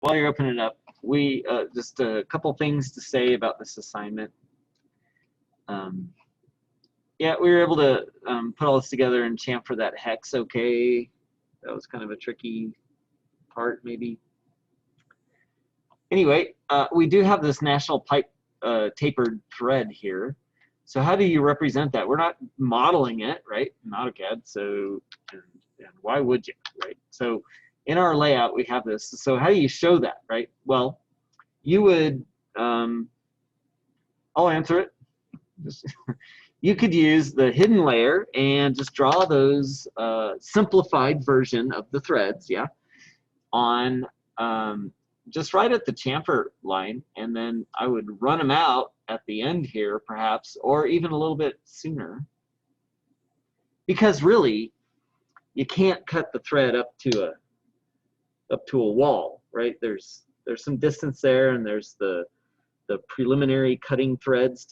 while you're opening it up, we just a couple things to say about this assignment. Yeah, we were able to put all this together and chamfer that hex okay. That was kind of a tricky part, maybe. Anyway, we do have this national pipe tapered thread here. So how do you represent that? We're not modeling it, right, in AutoCAD, so, and why would you, right? So in our layout, we have this. So how do you show that, right? Well, you would, I'll answer it. You could use the hidden layer and just draw those simplified version of the threads, yeah, on just right at the chamfer line, and then I would run them out at the end here, perhaps, or even a little bit sooner. Because really, you can't cut the thread up to a wall, right? There's some distance there, and there's the preliminary cutting threads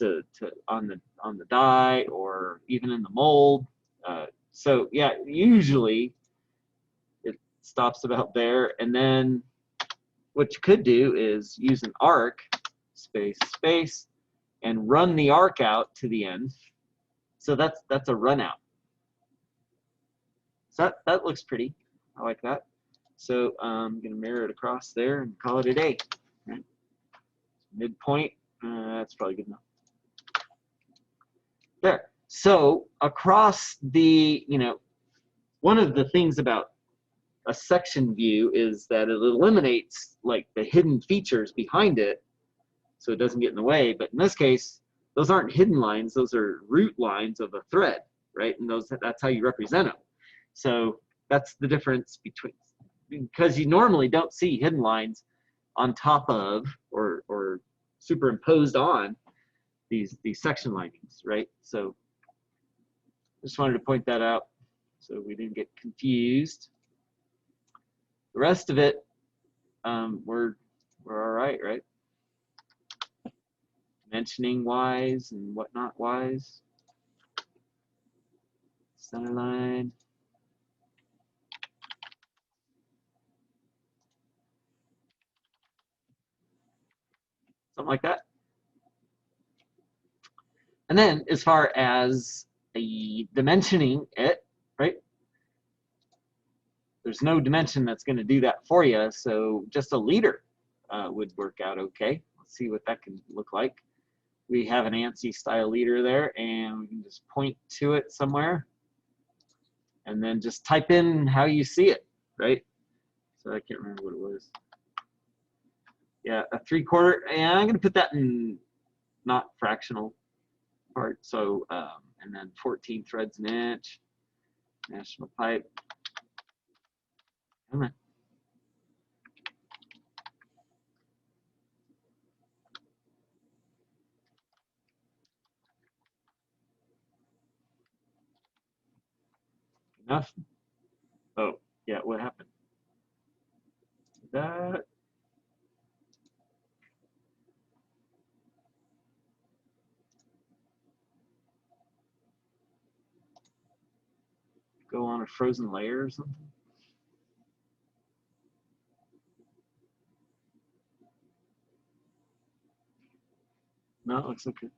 on the die or even in the mold. So yeah, usually it stops about there, and then what you could do is use an arc, space, space, and run the arc out to the end. So that's a run out. So that looks pretty. I like that. So I'm going to mirror it across there and call it a day. Right? Midpoint, that's probably good enough. There. So across the, one of the things about a section view is that it eliminates like the hidden features behind it, so it doesn't get in the way. But in this case, those aren't hidden lines; those are root lines of a thread, right? And that's how you represent them. So that's the difference between, because you normally don't see hidden lines on top of or superimposed on these section linings, right? So just wanted to point that out so we didn't get confused. The rest of it, we're all right, right? Mentioning wise and whatnot wise. Center line. Something like that. And then as far as the dimensioning it, right? There's no dimension that's going to do that for you, so just a leader would work out okay. Let's see what that can look like. We have an ANSI style leader there, and we can just point to it somewhere, and then just type in how you see it, right? So I can't remember what it was. Yeah, a 3/4, and I'm going to put that in not fractional part. So, and then 14 threads an inch, national pipe. Come on. Enough? Oh, yeah, what happened? That. Go on a frozen layer or something? No, it looks okay.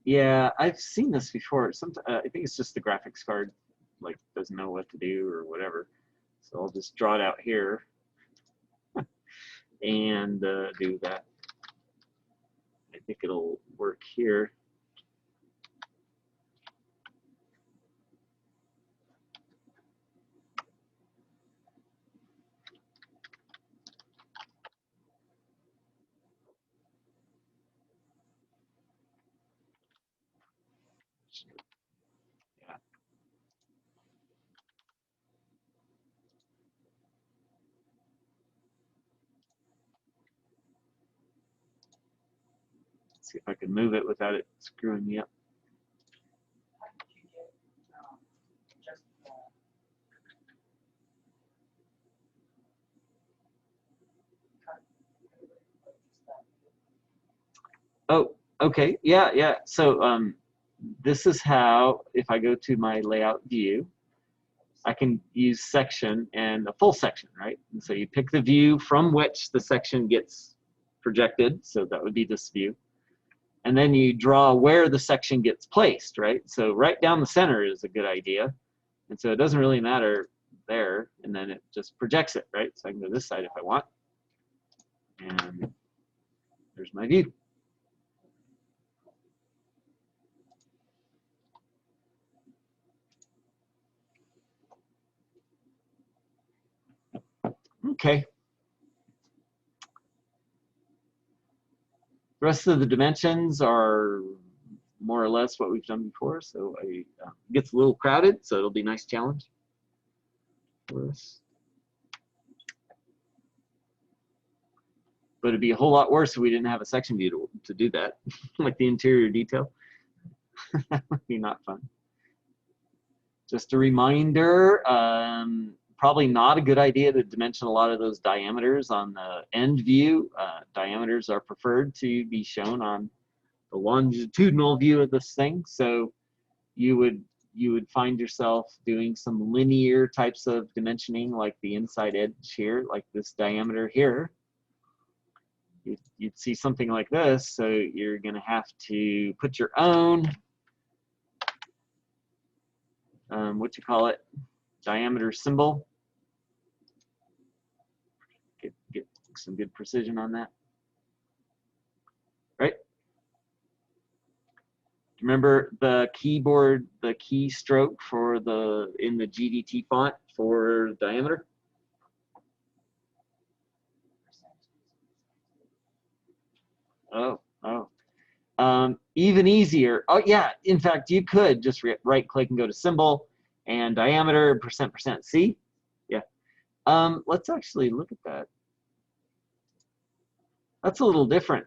Yeah, I've seen this before. I think it's just the graphics card, like, doesn't know what to do or whatever. So I'll just draw it out here and do that. I think it'll work here. Yeah. Let's see if I can move it without it screwing me up. Oh, okay. Yeah, yeah. So this is how, if I go to my layout view, I can use section and a full section, right? And so you pick the view from which the section gets projected, so that would be this view. And then you draw where the section gets placed, right? So right down the center is a good idea. And so it doesn't really matter there, and then it just projects it, right? So I can go this side if I want. And there's my view. Okay. The rest of the dimensions are more or less what we've done before, so it gets a little crowded, so it'll be a nice challenge for us. But it'd be a whole lot worse if we didn't have a section view to do that, like the interior detail. That would be not fun. Just a reminder, probably not a good idea to dimension a lot of those diameters on the end view. Diameters are preferred to be shown on the longitudinal view of this thing. So you would find yourself doing some linear types of dimensioning, like the inside edge here, like this diameter here. You'd see something like this, so you're going to have to put your own diameter symbol. Get some good precision on that, right? Remember the keyboard, the keystroke for in the GDT font for diameter? Even easier. Oh yeah, in fact, you could just right click and go to symbol and diameter %%C. Yeah. Let's actually look at that. That's a little different.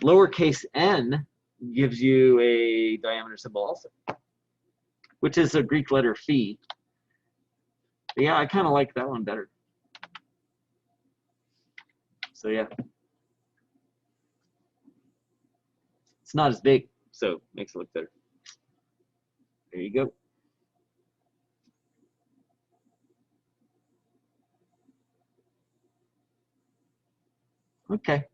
Lowercase n gives you a diameter symbol also, which is a Greek letter phi. But yeah, I kind of like that one better. So yeah. It's not as big, so it makes it look better. There you go. Okay.